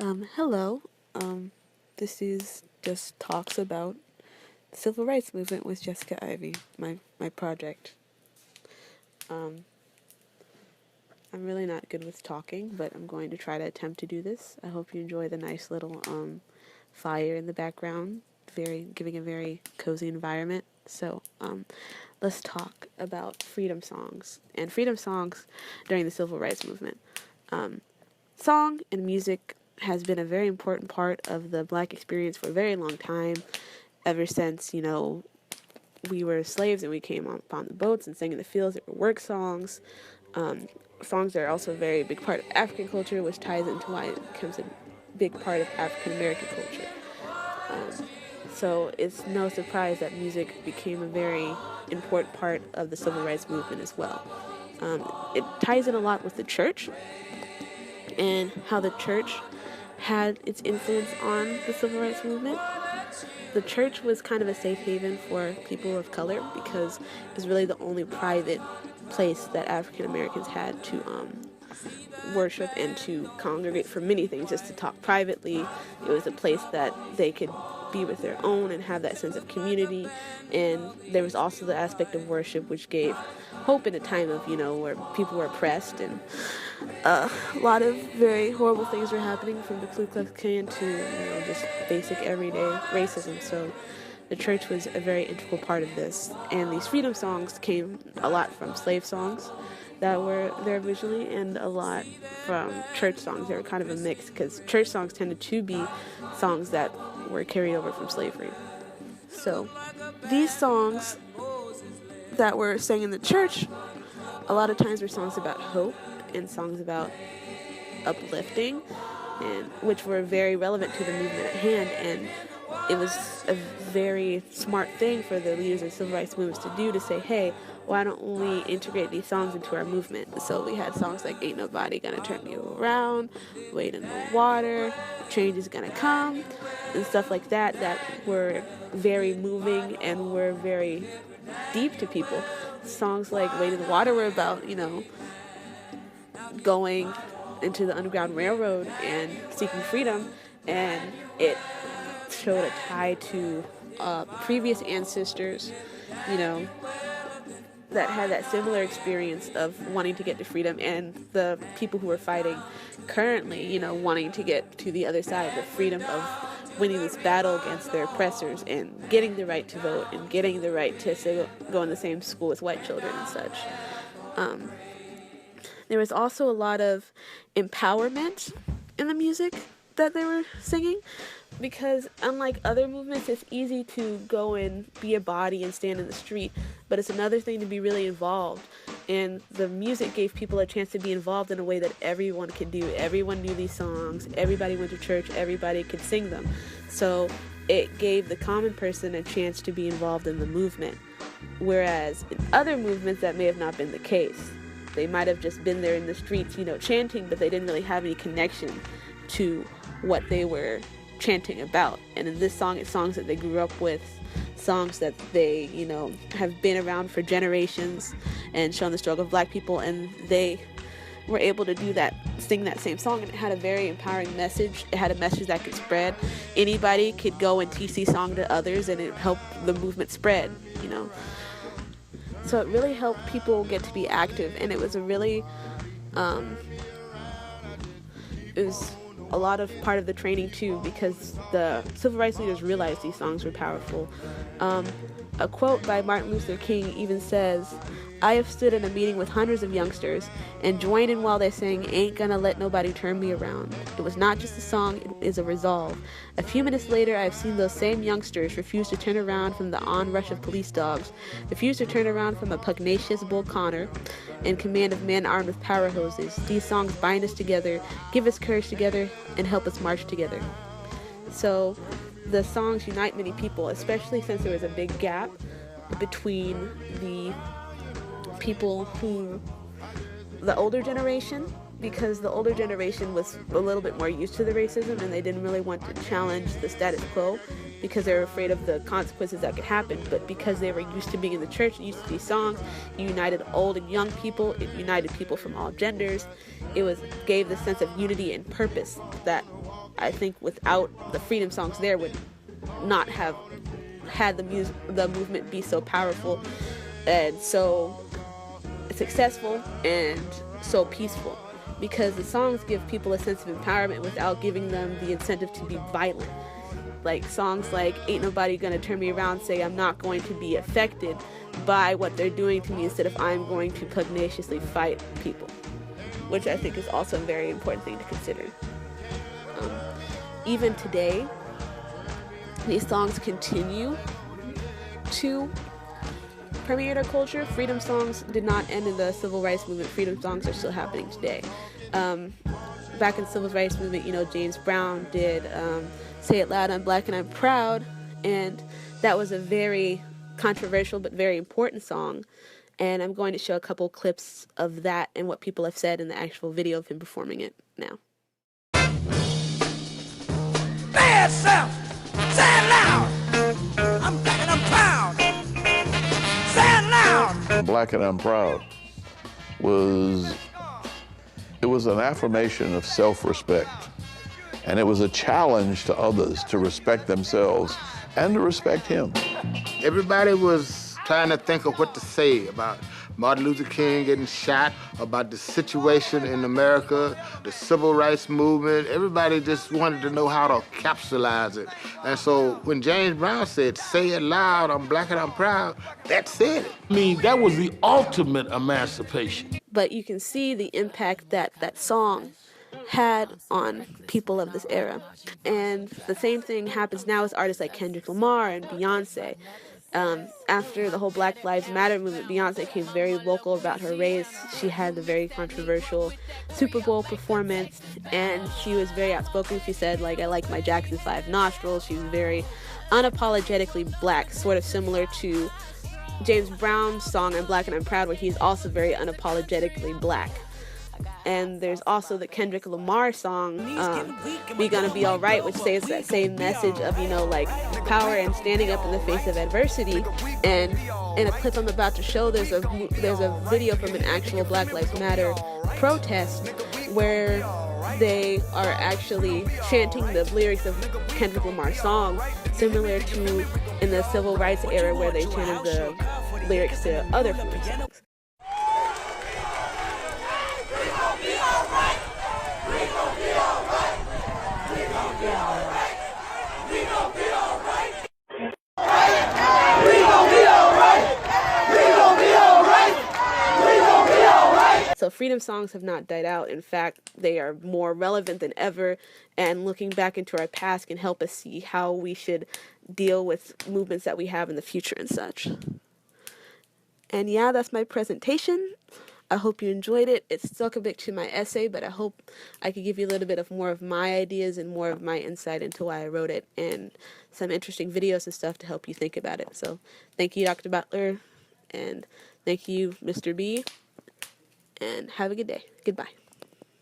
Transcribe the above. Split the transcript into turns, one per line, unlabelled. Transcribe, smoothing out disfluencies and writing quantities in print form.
Hello. Um, this is just talks about the civil rights movement with Jessica Ivy, my project. Um, I'm really not good with talking, but I'm going to try to attempt to do this. I hope you enjoy the nice little fire in the background, giving a very cozy environment. So let's talk about freedom songs and freedom songs during the civil rights movement. Um, Song and music has been a very important part of the black experience for a very long time, ever since, we were slaves and we came on the boats and sang in the fields. There were work songs. Um, Songs are also a very big part of African culture, which ties into why it becomes a big part of African American culture. So it's no surprise that music became a very important part of the civil rights movement as well. It ties in a lot with the church and how the church had its influence on the civil rights movement. The church was kind of a safe haven for people of color because it was really the only private place that African Americans had to worship and to congregate for many things, just to talk privately. It was a place that they could be with their own and have that sense of community. And there was also the aspect of worship, which gave hope in a time of, where people were oppressed and a lot of very horrible things were happening, from the Ku Klux Klan to, just basic everyday racism. So the church was a very integral part of this. And these freedom songs came a lot from slave songs that were there originally, and a lot from church songs. They were kind of a mix because church songs tended to be songs that were carried over from slavery. So these songs that were sang in the church a lot of times were songs about hope and songs about uplifting, and which were very relevant to the movement at hand. And it was a very smart thing for the leaders of civil rights movements to do, to say, hey, why don't we integrate these songs into our movement? So we had songs like Ain't Nobody Gonna Turn You Around, Wade in the Water, Change Is Gonna Come, and stuff like that were very moving and were very deep to people. Songs like Wade in the Water were about, going into the Underground Railroad and seeking freedom, and it showed a tie to previous ancestors, that had that similar experience of wanting to get to freedom, and the people who are fighting currently, wanting to get to the other side, the freedom of winning this battle against their oppressors and getting the right to vote and getting the right to go in the same school with white children and such. There was also a lot of empowerment in the music that they were singing, because unlike other movements, it's easy to go and be a body and stand in the street, but it's another thing to be really involved. And the music gave people a chance to be involved in a way that everyone could do. Everyone knew these songs, everybody went to church, everybody could sing them. So it gave the common person a chance to be involved in the movement. Whereas in other movements, that may have not been the case. They might have just been there in the streets, chanting, but they didn't really have any connection to what they were chanting about. And in this song, it's songs that they grew up with, songs that they, have been around for generations and shown the struggle of black people, and they were able to do that, sing that same song, and it had a very empowering message. It had a message that could spread. Anybody could go and teach these songs to others, and it helped the movement spread, So it really helped people get to be active, and it was a really, it was a lot of part of the training too, because the civil rights leaders realized these songs were powerful. A quote by Martin Luther King even says, "I have stood in a meeting with hundreds of youngsters and joined in while they sang, 'Ain't gonna let nobody turn me around.' It was not just a song, it is a resolve. A few minutes later, I have seen those same youngsters refuse to turn around from the onrush of police dogs, refuse to turn around from a pugnacious Bull Connor in command of men armed with power hoses. These songs bind us together, give us courage together, and help us march together." So the songs unite many people, especially since there was a big gap between the people the older generation, because the older generation was a little bit more used to the racism and they didn't really want to challenge the status quo because they were afraid of the consequences that could happen. But because they were used to being in the church, used to these songs, it united old and young people, it united people from all genders. It gave the sense of unity and purpose that I think without the freedom songs there would not have had the movement be so powerful and so successful and so peaceful, because the songs give people a sense of empowerment without giving them the incentive to be violent. Like songs like Ain't Nobody Gonna Turn Me Around say I'm not going to be affected by what they're doing to me instead of I'm going to pugnaciously fight people, which I think is also a very important thing to consider. Even today, these songs continue to permeate our culture. Freedom songs did not end in the civil rights movement. Freedom songs are still happening today. Back in the civil rights movement, James Brown did Say It Loud, I'm Black and I'm Proud, and that was a very controversial but very important song. And I'm going to show a couple clips of that and what people have said in the actual video of him performing it now.
Say it, Sam! Say it loud! I'm black and I'm proud! Say it loud!
Black and I'm Proud was an affirmation of self-respect. And it was a challenge to others to respect themselves and to respect him.
Everybody was trying to think of what to say about Martin Luther King getting shot, about the situation in America, the civil rights movement. Everybody just wanted to know how to capsulize it. And so when James Brown said, say it loud, I'm black and I'm proud, that said it.
I mean, that was the ultimate emancipation.
But you can see the impact that that song had on people of this era. And the same thing happens now with artists like Kendrick Lamar and Beyonce. After the whole Black Lives Matter movement, Beyonce became very vocal about her race. She had the very controversial Super Bowl performance, and she was very outspoken. She said, like, I like my Jackson 5 nostrils. She's very unapologetically black, sort of similar to James Brown's song, I'm Black and I'm Proud, where he's also very unapologetically black. And there's also the Kendrick Lamar song, We Gonna Be Alright, which says that same message of, like power and standing up in the face of adversity. And in a clip I'm about to show, there's a video from an actual Black Lives Matter protest where they are actually chanting the lyrics of Kendrick Lamar's song, similar to in the civil rights era where they chanted the lyrics to other freedom songs. So freedom songs have not died out. In fact, they are more relevant than ever, and looking back into our past can help us see how we should deal with movements that we have in the future and such. And yeah, that's my presentation. I hope you enjoyed it. It stuck a bit to my essay, but I hope I could give you a little bit of more of my ideas and more of my insight into why I wrote it, and some interesting videos and stuff to help you think about it. So thank you, Dr. Butler, and thank you, Mr. B, and have a good day. Goodbye.